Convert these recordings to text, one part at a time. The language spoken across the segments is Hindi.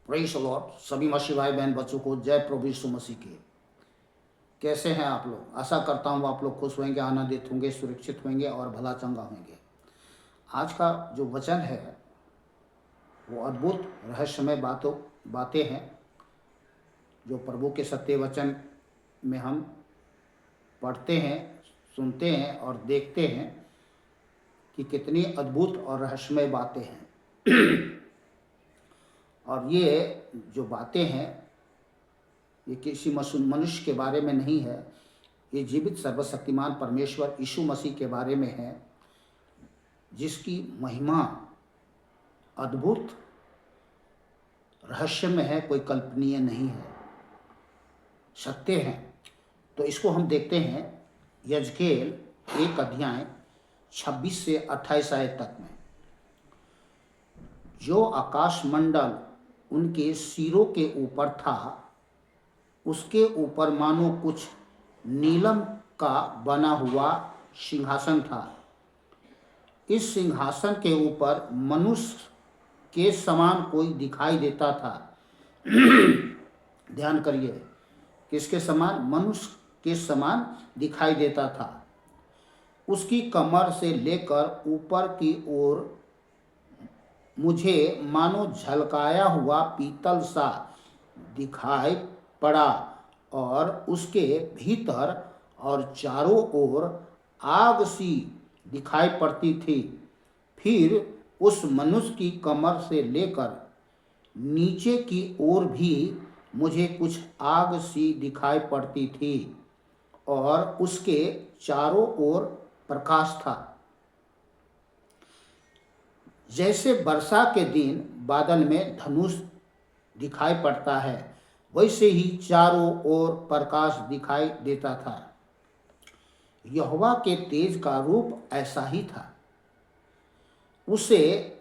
Praise the Lord. सभी मसीह भाई बहन बच्चों को जय प्रभु यीशु मसीह की। कैसे हैं आप लोग? आशा करता हूँ आप लोग खुश होंगे, आनंदित होंगे, सुरक्षित होंगे और भला चंगा होंगे। आज का जो वचन है वो अद्भुत रहस्यमय बातें हैं जो प्रभु के सत्य वचन में हम पढ़ते हैं, सुनते हैं और देखते हैं कि कितनी अद्भुत और रहस्यमय बातें हैं। और ये जो बातें हैं ये किसी मनुष्य के बारे में नहीं है, ये जीवित सर्वशक्तिमान परमेश्वर यीशु मसीह के बारे में है, जिसकी महिमा अद्भुत रहस्यमय है, कोई कल्पनीय नहीं है, सत्य है। तो इसको हम देखते हैं यजकेल 1 अध्याय 26 से 28 आयत तक में। जो आकाश मंडल उनके सिरों के ऊपर था, उसके ऊपर मानो कुछ नीलम का बना हुआ सिंहासन था। इस सिंहासन के ऊपर मनुष्य के समान कोई दिखाई देता था। ध्यान करिए, किसके समान? मनुष्य के समान दिखाई देता था। उसकी कमर से लेकर ऊपर की ओर मुझे मानो झलकाया हुआ पीतल सा दिखाई पड़ा और उसके भीतर और चारों ओर आग सी दिखाई पड़ती थी। फिर उस मनुष्य की कमर से लेकर नीचे की ओर भी मुझे कुछ आग सी दिखाई पड़ती थी और उसके चारों ओर प्रकाश था। जैसे वर्षा के दिन बादल में धनुष दिखाई पड़ता है, वैसे ही चारों ओर प्रकाश दिखाई देता था। यहोवा के तेज का रूप ऐसा ही था। उसे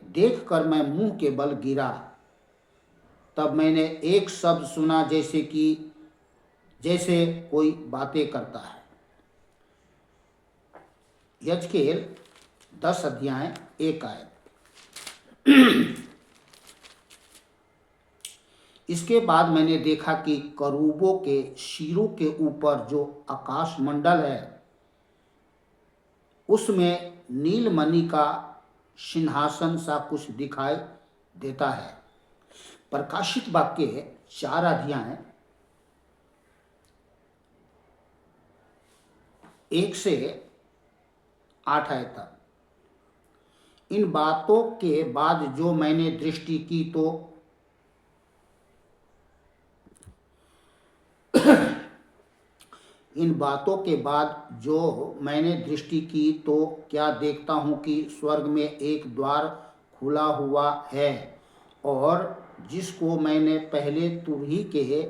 देखकर मैं मुंह के बल गिरा। तब मैंने एक शब्द सुना, जैसे कोई बातें करता है। यजकेल 10 अध्याय 1 आयत। इसके बाद मैंने देखा कि करूबों के सिरों के ऊपर जो आकाश मंडल है, उसमें नीलमणि का सिंहासन सा कुछ दिखाई देता है। प्रकाशित वाक्य 4 अध्याय 1 से 8 आयत तक। इन बातों के बाद जो मैंने दृष्टि की तो क्या देखता हूँ कि स्वर्ग में एक द्वार खुला हुआ है, और जिसको मैंने पहले तुरही के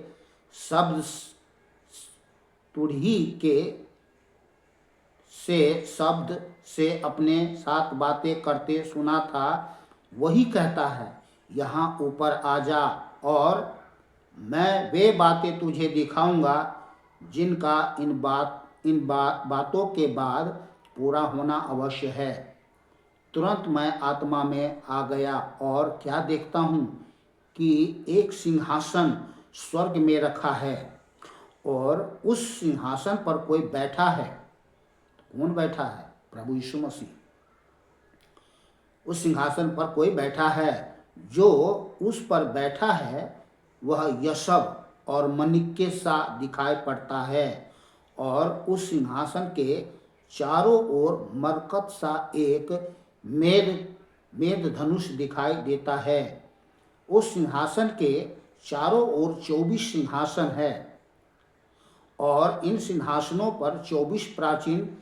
शब्द से अपने साथ बातें करते सुना था, वही कहता है, यहाँ ऊपर आ जा और मैं वे बातें तुझे दिखाऊंगा जिनका इन बातों के बाद पूरा होना अवश्य है। तुरंत मैं आत्मा में आ गया और क्या देखता हूँ कि एक सिंहासन स्वर्ग में रखा है और उस सिंहासन पर कोई बैठा है। कौन बैठा है? प्रभु यीशु मसीह। उस सिंहासन पर कोई बैठा है। जो उस पर बैठा है वह यशब और मणिक्य सा दिखाई पड़ता है, और उस सिंहासन के चारों ओर मरकत सा एक मेद धनुष दिखाई देता है। उस सिंहासन के चारों ओर 24 सिंहासन है, और इन सिंहासनों पर 24 प्राचीन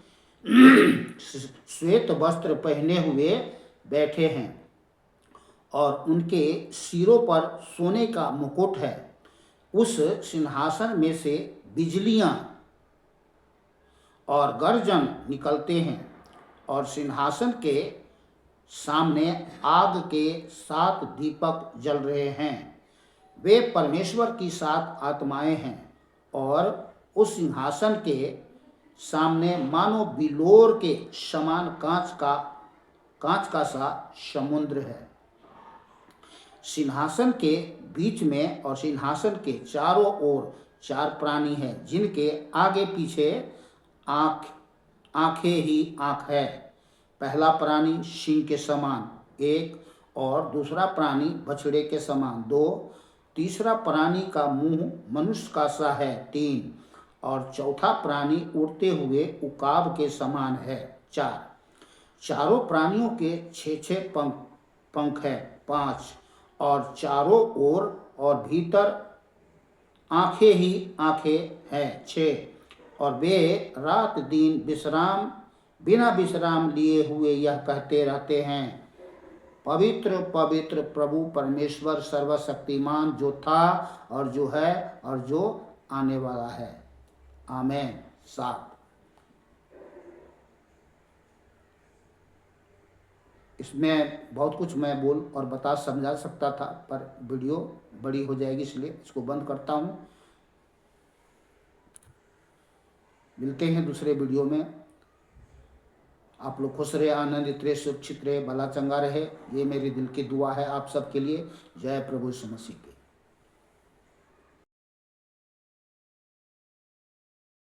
श्वेत वस्त्र पहने हुए बैठे हैं, और उनके सिरों पर सोने का मुकुट है। उस सिंहासन में से बिजलियां और गर्जन निकलते हैं, और सिंहासन के सामने आग के 7 दीपक जल रहे हैं। वे परमेश्वर की 7 आत्माएं हैं, और उस सिंहासन के सामने मानो बिलोर के समान कांच का सा समुद्र है। सिंहासन के बीच में और सिंहासन के चारों ओर 4 प्राणी हैं, जिनके आगे पीछे आंखें ही आंख है। पहला प्राणी सिंह के समान 1, और दूसरा प्राणी बछड़े के समान 2, तीसरा प्राणी का मुंह मनुष्य का सा है 3, और चौथा प्राणी उड़ते हुए उकाब के समान है 4। चारों प्राणियों के 6 पंख है 5, और चारों ओर और भीतर आंखें ही आंखें हैं 6। और वे रात दिन बिना विश्राम लिए हुए यह कहते रहते हैं, पवित्र पवित्र प्रभु परमेश्वर सर्वशक्तिमान, जो था और जो है और जो आने वाला है। आमीन। 7। इसमें बहुत कुछ मैं बोल और बता समझा सकता था, पर वीडियो बड़ी हो जाएगी, इसलिए इसको बंद करता हूँ। मिलते हैं दूसरे वीडियो में। आप लोग खुश रहे, आनंदित रहे, सुरक्षित रहे, भला चंगा रहे, ये मेरी दिल की दुआ है आप सबके लिए। जय प्रभु यीशु मसीह की।